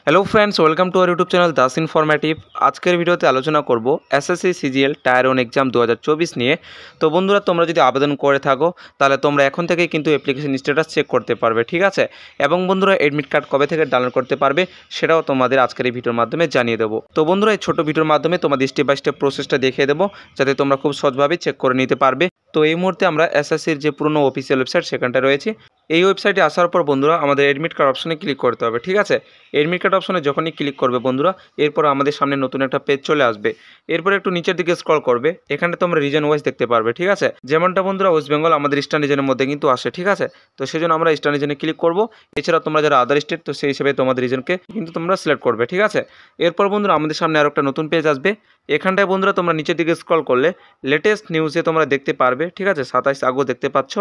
Hello friends, welcome to our YouTube channel Das informative. আজকের ভিডিওতে আলোচনা করব এসএসসি সিজিএল টায়ার 1 এক্সাম 2024 নিয়ে। তো বন্ধুরা, তোমরা যদি আবেদন করে থাকো তাহলে তোমরা এখন থেকেই কিন্তু অ্যাপ্লিকেশন স্ট্যাটাস চেক করতে পারবে, ঠিক আছে। এবং বন্ধুরা, অ্যাডমিট কার্ড কবে থেকে ডাউনলোড করতে পারবে সেটাও তোমাদের আজকের এই ভিডিওর মাধ্যমে জানিয়ে দেবো। তো বন্ধুরা, এই ছোটো ভিডিওর মাধ্যমে তোমাদের স্টেপ বাই স্টেপ প্রসেসটা দেখিয়ে দেবো, যাতে তোমরা খুব সহজভাবে চেক করে নিতে পারবে। তো এই মুহূর্তে আমরা এসএসসির যে পুরনো অফিসিয়াল ওয়েবসাইট সেখানটায় রয়েছে। এই ওয়েবসাইটে আসার পর বন্ধুরা আমাদের অ্যাডমিট কার্ড অপশনে ক্লিক করতে হবে, ঠিক আছে। অ্যাডমিট কার্ড অপশনে যখনই ক্লিক করবে বন্ধুরা, এরপর আমাদের সামনে নতুন একটা পেজ চলে আসবে। এরপর একটু নিচের দিকে স্ক্রল করবে, এখানে তোমরা রিজন ওয়াইজ দেখতে পারবে, ঠিক আছে। যেমনটা বন্ধুরা ওয়েস্ট বেঙ্গল আমাদের ইস্টার্ন রিজনের মধ্যে কিন্তু আসে, ঠিক আছে। তো সেই জন্য আমরা ইস্টার্ন রিজনে ক্লিক করব। এছাড়া তোমরা যারা আদার স্টেট, তো সেই হিসেবে তোমাদের রিজনকে কিন্তু তোমরা সিলেক্ট করবে, ঠিক আছে। এরপর বন্ধুরা আমাদের সামনে আরও একটা নতুন পেজ আসবে। এখানটায় বন্ধুরা তোমরা নিচের দিকে স্ক্রল করলে লেটেস্ট নিউজে তোমরা দেখতে পারবে, ঠিক আছে। 27 আগস্ট দেখতে পাচ্ছ।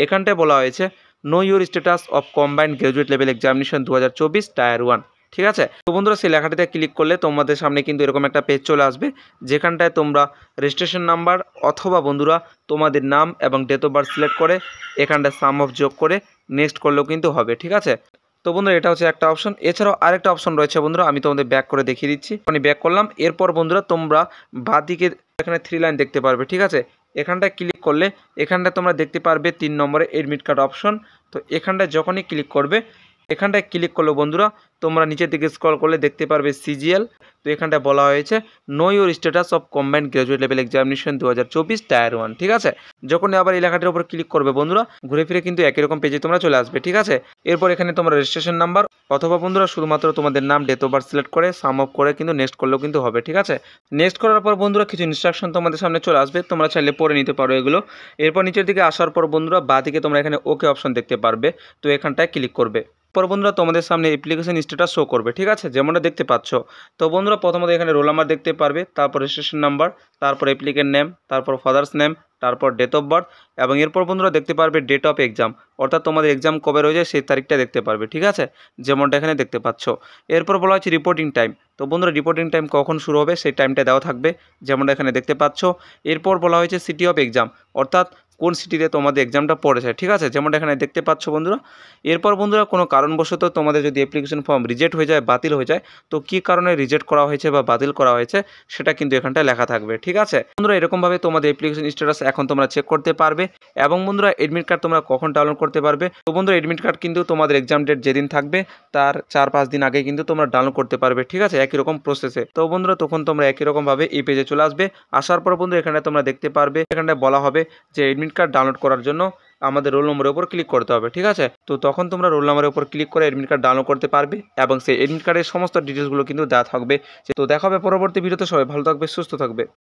এখানটায় বলা হয়েছে no your status of combined graduate level examination 2024 tyre 1, ঠিক আছে। তো বন্ধুরা, সেই লেখাটিতে ক্লিক করলে তোমাদের সামনে কিন্তু এরকম একটা পেজ চলে আসবে, যেখানটায় তোমরা রেজিস্ট্রেশন নাম্বার অথবা বন্ধুরা তোমাদের নাম এবং ডেট অফ বার্থ সিলেক্ট করে এখানটায় সাম অফ যোগ করে নেক্সট করলেও কিন্তু হবে, ঠিক আছে। তো বন্ধুরা, এটা হচ্ছে একটা অপশন। এছাড়াও আরেকটা অপশন রয়েছে বন্ধুরা, আমি তোমাদের ব্যাক করে দেখিয়ে দিচ্ছি। আমি ব্যাক করলাম। এরপর বন্ধুরা তোমরা বাঁদিকে এখানে 3 লাইন দেখতে পারবে, ঠিক আছে। এখানটায় ক্লিক করলে এখানটায় তোমরা দেখতে পারবে 3 নম্বরে এডমিট কার্ড অপশন। তো এখানটায় যখনই ক্লিক করবে, এখানটায় ক্লিক করলে বন্ধুরা তোমরা নিচের দিকে স্ক্রল করলে দেখতে পারবে সিজিএল। তো এখানটায় বলা হয়েছে no your status of combined graduate level examination 2024 tyre 1, ঠিক আছে। যখনই আবার এই লেখাটির উপর ক্লিক করবে বন্ধুরা, ঘুরে ফিরে কিন্তু একই রকম পেজে তোমরা চলে আসবে, ঠিক আছে। এরপর এখানে তোমরা রেজিস্ট্রেশন নাম্বার অথবা বন্ধুরা শুধুমাত্র তোমাদের নাম ডেট অফ বার্থ সিলেক্ট করে সাম অফ করে কিন্তু নেক্সট করলেও কিন্তু হবে, ঠিক আছে। নেক্সট করার পর বন্ধুরা কিছু ইনস্ট্রাকশন তোমাদের সামনে চলে আসবে, তোমরা চাইলে পড়ে নিতে পারো এগুলো। এরপর নিচের দিকে আসার পর বন্ধুরা বাঁদিকে তোমরা এখানে ওকে অপশন দেখতে পারবে। তো এখানটায় ক্লিক করবে। পর বন্ধুরা তোমাদের সামনে অ্যাপ্লিকেশন স্ট্যাটাস শো করবে, ঠিক আছে, যেমনটা দেখতে পাচ্ছ। তো বন্ধুরা প্রথমত এখানে রোল নাম্বার দেখতে পারবে, তারপর রেজিস্ট্রেশন নাম্বার, তারপর অ্যাপ্লিকেন্ট নেম, তারপর ফাদার্স নেম, তারপর ডেট অফ বার্থ এবং এরপর বন্ধুরা দেখতে পারবে ডেট অফ এক্সাম, অর্থাৎ তোমাদের এক্সাম কবে রয়েছে সেই তারিখটা দেখতে পারবে, ঠিক আছে, যেমনটা এখানে দেখতে পাচ্ছ। এরপর বলা হচ্ছে রিপোর্টিং টাইম। তো বন্ধুরা রিপোর্টিং টাইম কখন শুরু হবে সেই টাইমটা দেওয়া থাকবে, যেমনটা এখানে দেখতে পাচ্ছ। এরপর বলা হয়েছে সিটি অফ এক্সাম, অর্থাৎ কোন সিটিতে তোমাদের এক্সামটা পড়েছে, ঠিক আছে, যেমনটা এখানে দেখতে পাচ্ছ বন্ধুরা। এরপর বন্ধুরা কোনো কারণবশত তোমাদের যদি অ্যাপ্লিকেশন ফর্ম রিজেক্ট হয়ে যায়, বাতিল হয়ে যায়, তো কী কারণে রিজেক্ট করা হয়েছে বা বাতিল করা হয়েছে সেটা কিন্তু এখানটায় লেখা থাকবে, ঠিক আছে। বন্ধুরা এরকমভাবে তোমাদের অ্যাপ্লিকেশন স্ট্যাটাস এখন তোমরা চেক করতে পারবে। এবং বন্ধুরা অ্যাডমিট কার্ড তোমরা কখন ডাউনলোড করতে পারবে, তো বন্ধুরা অ্যাডমিট কার্ড কিন্তু তোমাদের এক্সাম ডেট যেদিন থাকবে তার 4-5 দিন আগে কিন্তু তোমরা ডাউনলোড করতে পারবে, ঠিক আছে, একই রকম প্রসেসে। তো বন্ধুরা তখন তোমরা একই রকমভাবে এই পেজে চলে আসবে। আসার পর বন্ধু এখানে তোমরা দেখতে পারবে, এখানটায় বলা হবে যে অ্যাডমিট কার্ড ডাউনলোড করার জন্য আমাদের রোল নম্বরের উপর ক্লিক করতে হবে, ঠিক আছে। তো তখন তোমরা রোল নম্বরের উপর ক্লিক করে অ্যাডমিট কার্ড ডাউনলোড করতে পারবে এবং সেই অ্যাডমিট কার্ডের সমস্ত ডিটেলসগুলো কিন্তু দেওয়া থাকবে। তো দেখা হবে পরবর্তী ভিডিওতে। সবাই ভালো থাকবে, সুস্থ থাকবে।